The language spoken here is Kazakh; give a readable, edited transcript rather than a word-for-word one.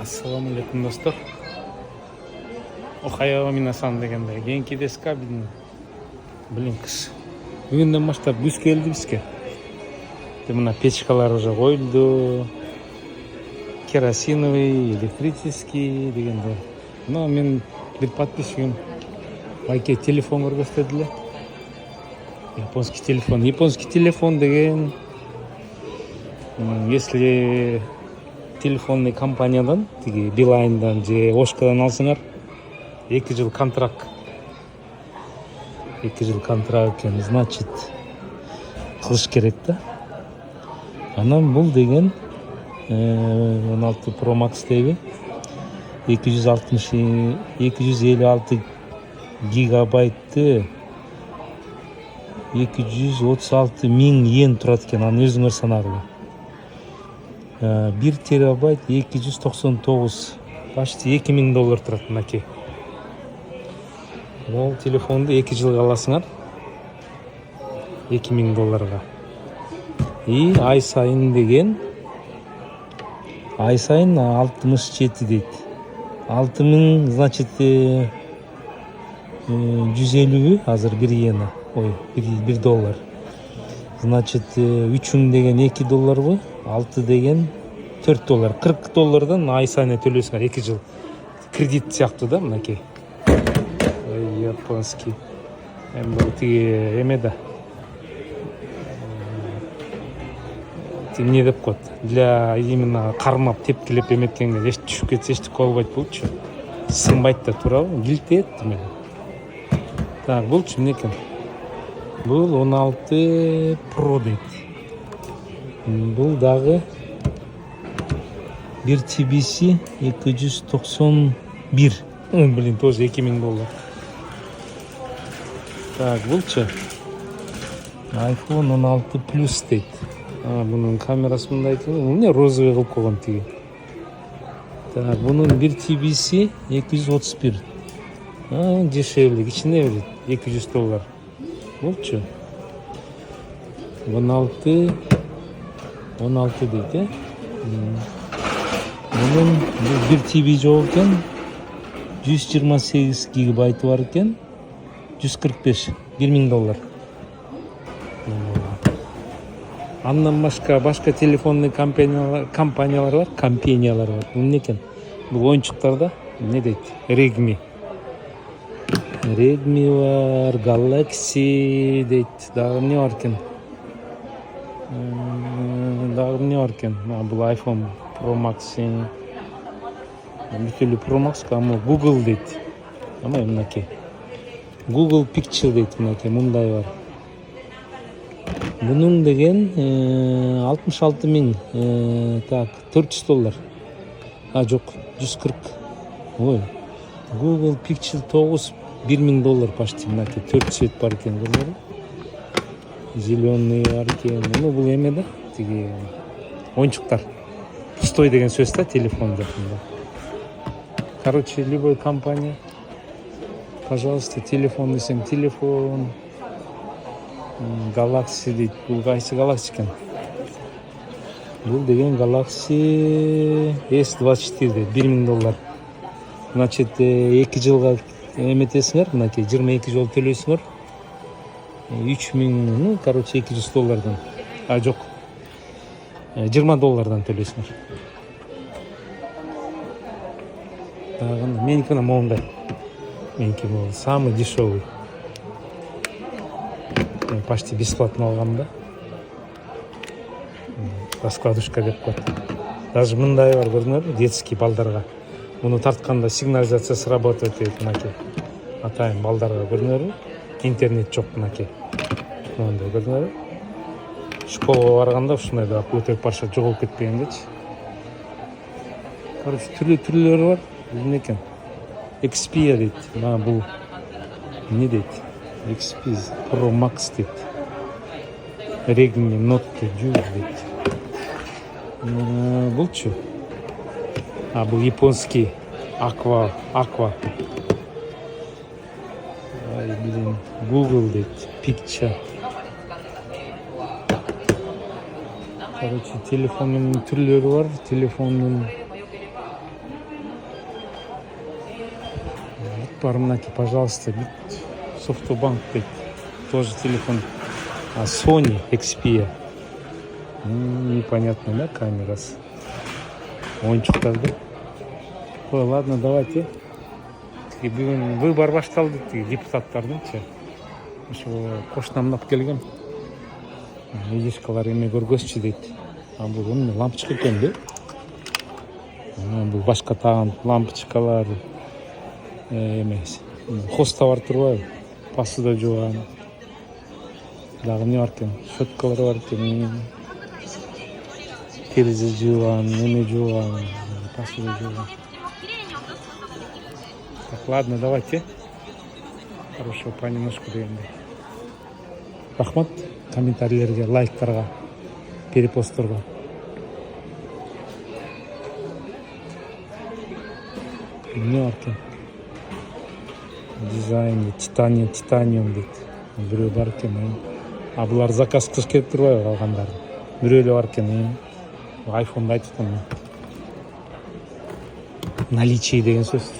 Ассаламу алейкум достор. Охайо минасан дегенде генки деска блин кыш. Бүгүндөн баштап күз келди бизге. Мына печкалар уже коюлду. Керосиновый, электрический дегенде. Но мен бир подписчигим байке телефон көргөзтөдүлөр. Японский телефон деген если телефонный компаниядан, тиги Билайндан же Ошкадан алсаңар, 2 жыл контракт. 2 жыл контракт экен, значит, кылыш керек да. Анан бул деген 16 Pro Max деби 256 гигабайтты 236 миң йен турат экен, аны өзүңөр санагыла. 1 терабайт 299, почти $2000 турат мынакей. Ол телефонду 2 жылга аласыңар $2000. И ай сайын деген ай сайын 67 дейт. 6000, значит, 150 азыр 1 йена. Ой, $1. Значит, 3000 деген $2 бу, 6 деген $4. $40 ай сайын төлөсүңөр 2 жыл. Кредит сыяктуу да мынакей. Японский. Бул тиги эме да. Эмне деп коет? Для именно кармап, тепкилеп эметкенге эч түшүп кетсе эчтеке болбойт булчу. Сынбайт да, туурабы? Килтет мен. Так, булчу эмне экен? Бул 16 Pro дейт. Бул дагы 1 TBC 291. Блин, тоже $2000. Так, булчу iPhone 16 Plus дейт. Bunun камерасы мындай экен. Эмне розовый кылып койгон тиги. Так, bunun 1 TBC 231. Дешевле, кичине берет, $200. Булчу 16 дейт, Bunun 1 TB жок экен, 128 гигабайты бар экен, 145, $1000. Андан башка телефонный компаниялар бар. Эмне экен? Бул оюнчуктар да, эмне дейт? Redmi бар, Galaxy дейт. Дагы эмне бар экен? Бул iPhone Pro Max. Бүткүлүү Pro Max, ама Google дейт. Ама эмнеке? Google Pixel дейт мынакей, мындай бар. Bunun деген 66 миң, так, $400. Жок, 140. Ой. Google Pixel 9 $1000 почти, мынакей 4 цвет бар экен, көрдүңөрбү? Зеленый бар экен. Бул эме да, тиги оюнчуктар. Пустой деген сөз да, телефон жакында. Короче, любой компания, пожалуйста, телефон десең, телефон. Galaxy дейт. Бул кайсы Galaxy экен? Бул деген Galaxy S24 дейт, $1000. Значит, 2 жылга эметесиңер, мынакей 22 жол төлөйсүңөр. 3000, ну, короче, $200. Жок. $20 төлөйсүңөр. Дагы меники мондай. Меники бул самый дешевый. Почти бесплатно алгам да. Раскладушка деп коет. Даже мындай бар, көрдүңөрбү? Детский балдарга. Муну тартканда сигнализация сработает дейт мынакей. Атайын балдарга, көрдүңөрбү? Интернет жок мынакей. Мындай, көрдүңөрбү? Школага барганда ушундай да өтөп барса жоголуп кетпегендечи. Короче, түрлөрү бар. Эмне экен? Xperia дейт. Бул эмне дейт? XP Pro Max дейт. Redmi Note 10 дейт. Булчу? Бул японский Aqua. Ай, блин, Google дейт. Picture. Короче, телефонун түрлөрү бар. Телефонун Бармнаки, пожалуйста, Софтбанк дейді. Тоже телефон. А Sony Xperia. Непонятно, да, камерасы. Ойыншықтар да. Ой, ладно, давайте. Бүгін выбор башталды депутаттардың. Ошо кошунамдап келген. Видишкалар эме көргөзчү дейт. А бул эмне лампочка экен да? Бул башка таган лампочкалар эмес. Хоста бар турбайбы? Посуда жууган. Дагы эмне бар экен? Щеткалар бар экен. Терезе жууган, эме жууган, посуда жууган. Так, ладно, давайте. Хорошего понемножку дегенде. Рахмат комментарийлерге, лайктарга, перепостторго. Эмне бар экен? Дизайн, титаниум дейт. Бирөө бар экен. А булар заказ кылыш керек турбайбы калгандары? Бирөө эле бар экен. Айфонду айтып атам. Наличие деген сөз.